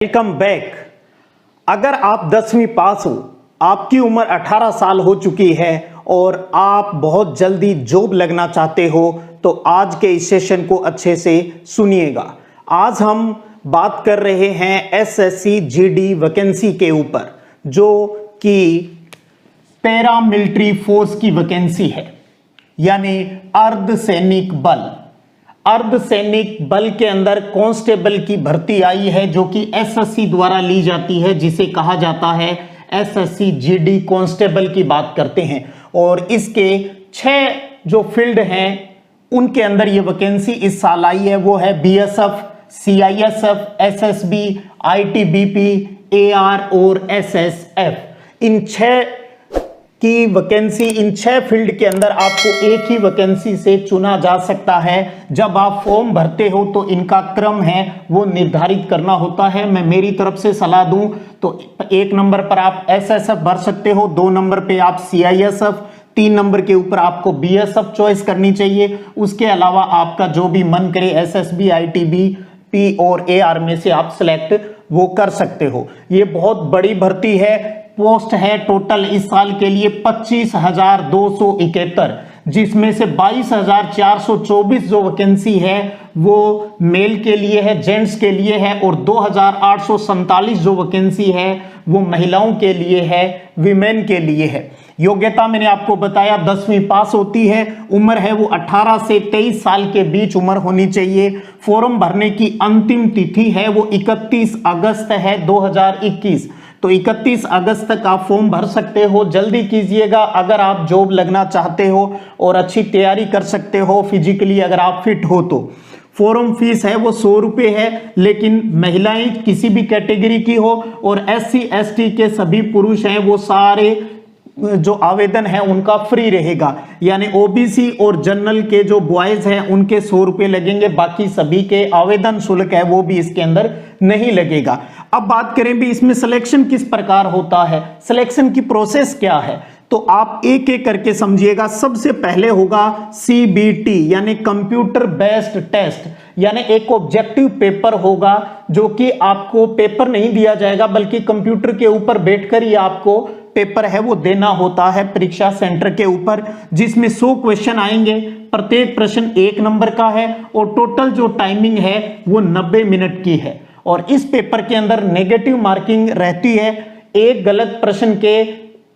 Welcome back. अगर आप 10वीं पास हो, आपकी उम्र 18 साल हो चुकी है और आप बहुत जल्दी जॉब लगना चाहते हो तो आज के इस सेशन को अच्छे से सुनिएगा। आज हम बात कर रहे हैं एसएससी जीडी वैकेंसी के ऊपर, जो कि पैरामिलिट्री फोर्स की वैकेंसी है, यानी अर्धसैनिक बल। अर्धसैनिक बल के अंदर कांस्टेबल की भर्ती आई है, जो कि एसएससी द्वारा ली जाती है, जिसे कहा जाता है एसएससी जीडी कांस्टेबल की बात करते हैं। और इसके 6 जो फील्ड हैं उनके अंदर ये वैकेंसी इस साल आई है। वो है BSF, CISF, SSB, ITBP, AR और एसएसएफ। इन 6 की वैकेंसी, इन 6 फील्ड के अंदर आपको एक ही वैकेंसी से चुना जा सकता है। जब आप फॉर्म भरते हो तो इनका क्रम है वो निर्धारित करना होता है। मैं मेरी तरफ से सलाह दूं तो 1 नंबर पर आप एसएसएफ भर सकते हो, 2 नंबर पे आप सीआईएसएफ, 3 नंबर के ऊपर आपको बीएसएफ चॉइस करनी चाहिए। उसके अलावा आपका जो भी मन करे एसएसबी, आईटीबीपी और एआर में से आप सिलेक्ट वो कर सकते हो। ये बहुत बड़ी भर्ती है। पोस्ट है टोटल इस साल के लिए 25,271, जिसमें से 22,424 जो वैकेंसी है वो मेल के लिए है, जेंट्स के लिए है, और 2,847 जो वैकेंसी है वो महिलाओं के लिए है, विमेन के लिए है। योग्यता मैंने आपको बताया 10वीं पास होती है। उम्र है वो 18 से 23 साल के बीच उम्र होनी चाहिए। फॉर्म भरने की अंतिम तिथि है वो 31 अगस्त है 2021। तो 31 अगस्त तक आप फॉर्म भर सकते हो, जल्दी कीजिएगा अगर आप जॉब लगना चाहते हो और अच्छी तैयारी कर सकते हो फिजिकली अगर आप फिट हो तो। फॉर्म फीस है वो 100 रुपये है, लेकिन महिलाएं किसी भी कैटेगरी की हो और एससी एसटी के सभी पुरुष हैं वो सारे जो आवेदन है उनका फ्री रहेगा। यानी ओबीसी और जनरल के जो बॉयज हैं उनके 100 रुपये लगेंगे, बाकी सभी के आवेदन शुल्क है वो भी इसके अंदर नहीं लगेगा। अब बात करें भी इसमें सिलेक्शन किस प्रकार होता है, सिलेक्शन की प्रोसेस क्या है, तो आप एक एक करके समझिएगा। सबसे पहले होगा सीबीटी यानी कंप्यूटर बेस्ड टेस्ट, यानी एक ऑब्जेक्टिव पेपर होगा जो कि आपको पेपर नहीं दिया जाएगा बल्कि कंप्यूटर के ऊपर बैठकर ही आपको पेपर है वो देना होता है परीक्षा सेंटर के ऊपर, जिसमें 100 क्वेश्चन आएंगे। प्रत्येक प्रश्न 1 नंबर का है और टोटल जो टाइमिंग है वो 90 मिनट की है। और इस पेपर के अंदर नेगेटिव मार्किंग रहती है। एक गलत प्रश्न के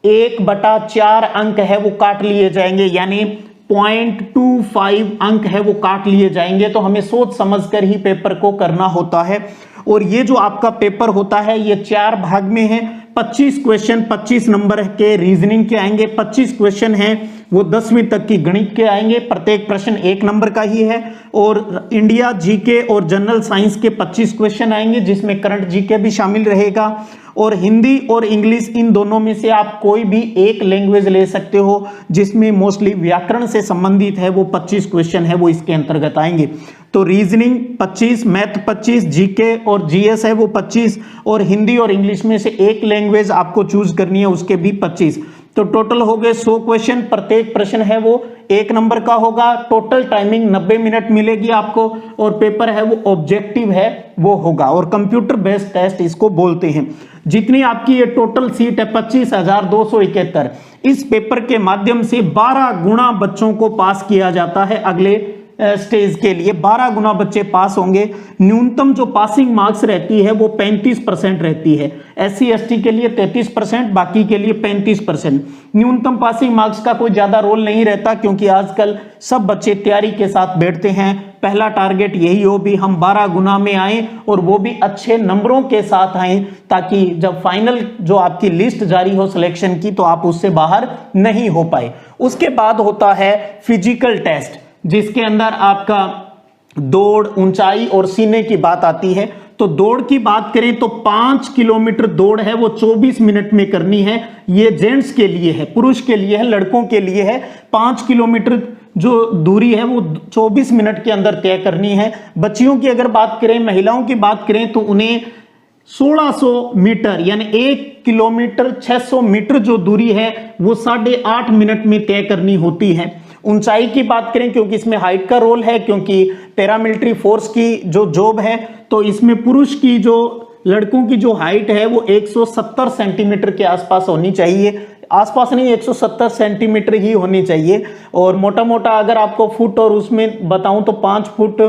1/4 अंक है वो काट लिए जाएंगे, यानी 0.25 अंक है वो काट लिए जाएंगे। तो हमें सोच समझकर ही पेपर को करना होता है। और ये जो आपका पेपर होता है ये 4 भाग में है। 25 क्वेश्चन 25 नंबर के रीजनिंग के आएंगे, 25 क्वेश्चन हैं वो 10वीं तक की गणित के आएंगे। प्रत्येक प्रश्न 1 नंबर का ही है। और इंडिया जीके और जनरल साइंस के 25 क्वेश्चन आएंगे, जिसमें करंट जीके भी शामिल रहेगा। और हिंदी और इंग्लिश इन दोनों में से आप कोई भी एक लैंग्वेज ले सकते हो, जिसमें मोस्टली व्याकरण से संबंधित है वो 25 क्वेश्चन है वो इसके अंतर्गत आएंगे। तो रीजनिंग 25, मैथ 25, जीके और जीएस है वो 25, और हिंदी और इंग्लिश में से एक लैंग्वेज आपको चूज करनी है उसके भी 25। तो टोटल हो गए 100 क्वेश्चन। प्रत्येक प्रश्न है वो 1 नंबर का होगा। टोटल टाइमिंग 90 मिनट मिलेगी आपको, और पेपर है वो ऑब्जेक्टिव है वो होगा, और कंप्यूटर बेस्ड टेस्ट इसको बोलते हैं। जितनी आपकी ये टोटल सीट है 25,271, इस पेपर के माध्यम से 12 गुना बच्चों को पास किया जाता है। अगले स्टेज के लिए 12 गुना बच्चे पास होंगे। न्यूनतम जो पासिंग मार्क्स रहती है वो 35% रहती है। एससी एसटी के लिए 33%, बाकी के लिए 35%। न्यूनतम पासिंग मार्क्स का कोई ज्यादा रोल नहीं रहता, क्योंकि आजकल सब बच्चे तैयारी के साथ बैठते हैं। पहला टारगेट यही हो भी हम 12 गुना में आए और वो भी अच्छे नंबरों के साथ आए, ताकि जब फाइनल जो आपकी लिस्ट जारी हो सिलेक्शन की तो आप उससे बाहर नहीं हो पाए। उसके बाद होता है फिजिकल टेस्ट, जिसके अंदर आपका दौड़, ऊंचाई और सीने की बात आती है। तो दौड़ की बात करें तो 5 किलोमीटर दौड़ है वो 24 मिनट में करनी है। ये जेंट्स के लिए है, पुरुष के लिए है, लड़कों के लिए है। 5 किलोमीटर जो दूरी है वो 24 मिनट के अंदर तय करनी है। बच्चियों की अगर बात करें, महिलाओं की बात करें तो उन्हें 1600 मीटर यानी 1 किलोमीटर 600 मीटर जो दूरी है वो 8.5 मिनट में तय करनी होती है। ऊंचाई की बात करें, क्योंकि इसमें हाइट का रोल है, क्योंकि पैरामिलिट्री फोर्स की जो जॉब है तो इसमें पुरुष की जो लड़कों की जो हाइट है वो 170 सेंटीमीटर के आसपास होनी चाहिए, आसपास नहीं 170 सेंटीमीटर ही होनी चाहिए। और मोटा मोटा अगर आपको फुट और उसमें बताऊं तो 5 फुट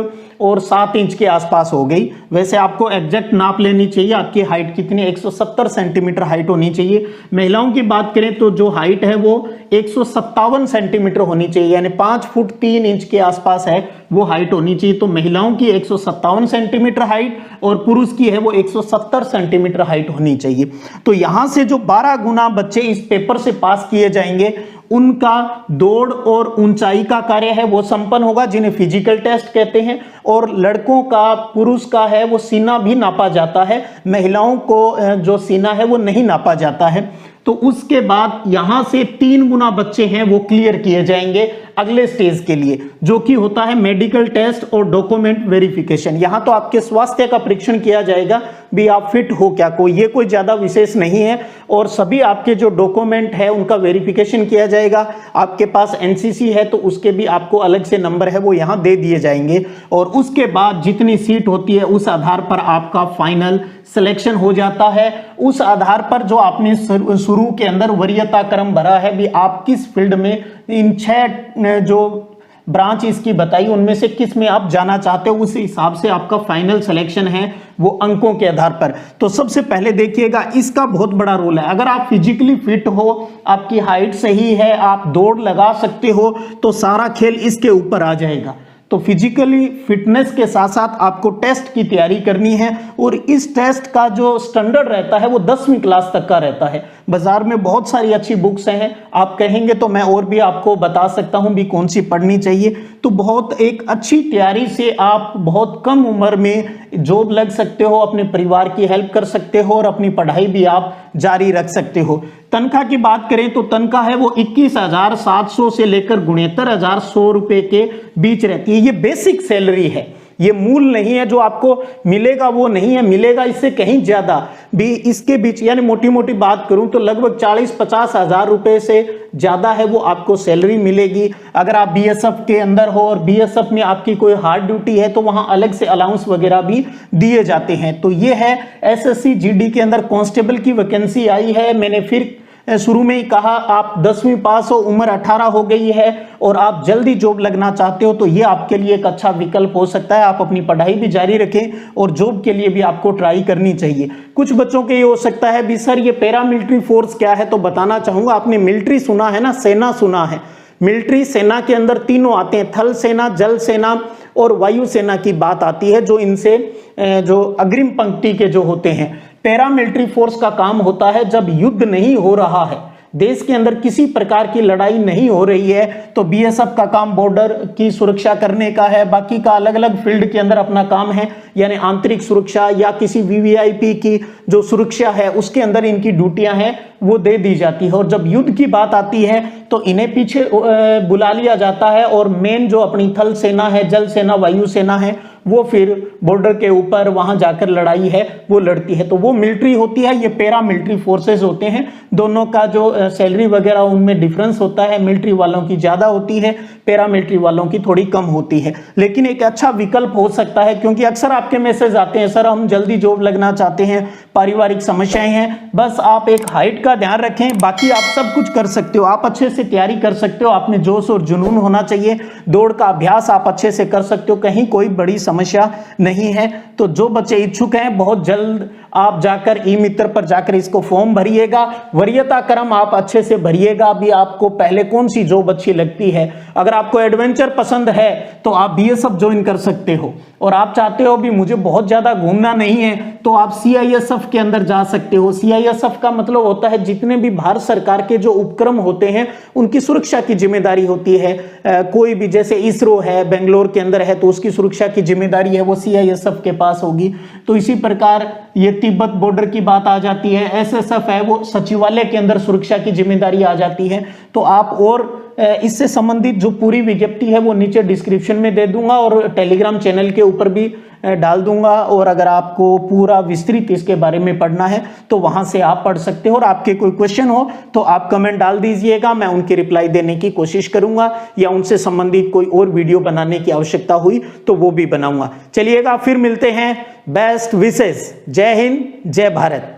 और 7 इंच के आसपास हो गई। वैसे आपको एग्जैक्ट नाप लेनी चाहिए आपकी हाइट कितनी, 170 सेंटीमीटर हाइट होनी चाहिए। महिलाओं की बात करें तो जो हाइट है वो 157 सेंटीमीटर होनी चाहिए, यानी 5 फुट 3 इंच के आसपास है वो हाइट होनी चाहिए। तो महिलाओं की 157 सेंटीमीटर हाइट और पुरुष की है वो 170 सेंटीमीटर हाइट होनी चाहिए। तो यहां से जो 12 गुना बच्चे इस पेपर से पास किए जाएंगे उनका दौड़ और ऊंचाई का कार्य है वो संपन्न होगा, जिन्हें फिजिकल टेस्ट कहते हैं। और लड़कों का, पुरुष का है वो सीना भी नापा जाता है, महिलाओं को जो सीना है वो नहीं नापा जाता है। तो उसके बाद यहां से 3 गुना बच्चे हैं वो क्लियर किए जाएंगे अगले स्टेज के लिए, जो कि होता है मेडिकल टेस्ट और डॉक्यूमेंट वेरिफिकेशन। यहां तो आपके स्वास्थ्य का परीक्षण किया जाएगा भी आप फिट हो क्या, ये कोई ज्यादा विशेष नहीं है। और सभी आपके जो डॉक्यूमेंट है उनका वेरिफिकेशन किया जाएगा। आपके पास एनसीसी है तो उसके भी आपको अलग से नंबर है वो यहां दे दिए जाएंगे। और उसके बाद जितनी सीट होती है उस आधार पर आपका फाइनल सिलेक्शन हो जाता है। उस आधार पर जो आपने शुरू के अंदर वरीयता क्रम भरा है भी आप किस फील्ड में, इन 6 जो ब्रांच इसकी बताई उनमें से किस में आप जाना चाहते हो, उस हिसाब से आपका फाइनल सिलेक्शन है वो अंकों के आधार पर। तो सबसे पहले देखिएगा इसका बहुत बड़ा रोल है। अगर आप फिजिकली फिट हो, आपकी हाइट सही है, आप दौड़ लगा सकते हो, तो सारा खेल इसके ऊपर आ जाएगा। तो फिजिकली फिटनेस के साथ साथ आपको टेस्ट की तैयारी करनी है। और इस टेस्ट का जो स्टैंडर्ड रहता है वो 10वीं क्लास तक का रहता है। बाजार में बहुत सारी अच्छी बुक्स हैं, आप कहेंगे तो मैं और भी आपको बता सकता हूं भी कौन सी पढ़नी चाहिए। तो बहुत एक अच्छी तैयारी से आप बहुत कम उम्र में जॉब लग सकते हो, अपने परिवार की हेल्प कर सकते हो और अपनी पढ़ाई भी आप जारी रख सकते हो। तनख्वाह की बात करें तो तनख्वाह है वो 21,700 से लेकर 69,100 रुपए के बीच रहती है। ये बेसिक सैलरी है, ये मूल नहीं है, जो आपको मिलेगा वो नहीं है, मिलेगा इससे कहीं ज्यादा भी इसके बीच। यानी मोटी मोटी बात करूं तो लगभग 40-50 हजार रुपए से ज्यादा है वो आपको सैलरी मिलेगी। अगर आप बीएसएफ के अंदर हो और बीएसएफ में आपकी कोई हार्ड ड्यूटी है तो वहां अलग से अलाउंस वगैरह भी दिए जाते हैं। तो ये है एसएससी जीडी के अंदर कांस्टेबल की वैकेंसी आई है। मैंने फिर शुरू में ही कहा, आप 10वीं पास हो, उम्र 18 हो गई है और आप जल्दी जॉब लगना चाहते हो तो ये आपके लिए एक अच्छा विकल्प हो सकता है। आप अपनी पढ़ाई भी जारी रखें और जॉब के लिए भी आपको ट्राई करनी चाहिए। कुछ बच्चों के ये हो सकता है भी सर ये पैरामिलिट्री फोर्स क्या है, तो बताना चाहूंगा। आपने मिलिट्री सुना है ना, सेना सुना है। मिलिट्री सेना के अंदर तीनों आते हैं, थल सेना, जल सेना और वायु सेना की बात आती है, जो इनसे जो अग्रिम पंक्ति के जो होते हैं। पैरामिलिट्री फोर्स का काम होता है जब युद्ध नहीं हो रहा है, देश के अंदर किसी प्रकार की लड़ाई नहीं हो रही है, तो बीएसएफ का काम बॉर्डर की सुरक्षा करने का है, बाकी का अलग अलग फील्ड के अंदर अपना काम है। यानी आंतरिक सुरक्षा या किसी वीवीआईपी की जो सुरक्षा है उसके अंदर इनकी ड्यूटियां हैं वो दे दी जाती है। और जब युद्ध की बात आती है तो इन्हें पीछे बुला लिया जाता है और मेन जो अपनी थल सेना है, जल सेना, वायु सेना है, वो फिर बॉर्डर के ऊपर वहां जाकर लड़ाई है वो लड़ती है। तो वो मिलिट्री होती है, ये पैरा मिलिट्री फोर्सेस होते हैं। दोनों का जो सैलरी वगैरह उनमें डिफरेंस होता है, मिलिट्री वालों की ज्यादा होती है, पैरा मिलिट्री वालों की थोड़ी कम होती है। लेकिन एक अच्छा विकल्प हो सकता है, क्योंकि अक्सर आपके मैसेज आते हैं सर हम जल्दी जॉब लगना चाहते हैं, पारिवारिक समस्याएं हैं। बस आप एक हाइट का ध्यान रखें, बाकी आप सब कुछ कर सकते हो। आप अच्छे से तैयारी कर सकते हो, आप में जोश और जुनून होना चाहिए, दौड़ का अभ्यास आप अच्छे से कर सकते हो, कहीं कोई बड़ी समस्या नहीं है। तो जो बच्चे इच्छुक हैं बहुत जल्द आप जाकर ई मित्र पर जाकर इसको फॉर्म भरिएगा। वरीयता क्रम आप अच्छे से भरिएगा, अभी आपको पहले कौन सी जॉब अच्छी लगती है। अगर आपको एडवेंचर पसंद है तो आप बीएसएफ ज्वाइन कर सकते हो, और आप चाहते हो भी मुझे बहुत ज्यादा घूमना नहीं है तो आप सीआईएसएफ के अंदर जा सकते हो। सीआईएसएफ का मतलब होता है जितने भी भारत सरकार के जो उपक्रम होते हैं उनकी सुरक्षा की जिम्मेदारी होती है। कोई भी जैसे इसरो है बेंगलोर के अंदर है तो उसकी सुरक्षा की जिम्मेदारी है वो सीआईएसएफ के पास होगी। तो इसी प्रकार ये तिब्बत बॉर्डर की बात आ जाती है, एसएसएफ है वो सचिवालय के अंदर सुरक्षा की जिम्मेदारी आ जाती है। तो आप और इससे संबंधित जो पूरी विज्ञप्ति है वो नीचे डिस्क्रिप्शन में दे दूंगा और टेलीग्राम चैनल के ऊपर भी डाल दूंगा। और अगर आपको पूरा विस्तृत इसके बारे में पढ़ना है तो वहां से आप पढ़ सकते हो। और आपके कोई क्वेश्चन हो तो आप कमेंट डाल दीजिएगा, मैं उनकी रिप्लाई देने की कोशिश करूंगा, या उनसे संबंधित कोई और वीडियो बनाने की आवश्यकता हुई तो वो भी बनाऊंगा। चलिएगा, फिर मिलते हैं। बेस्ट विशेष। जय हिंद, जय भारत।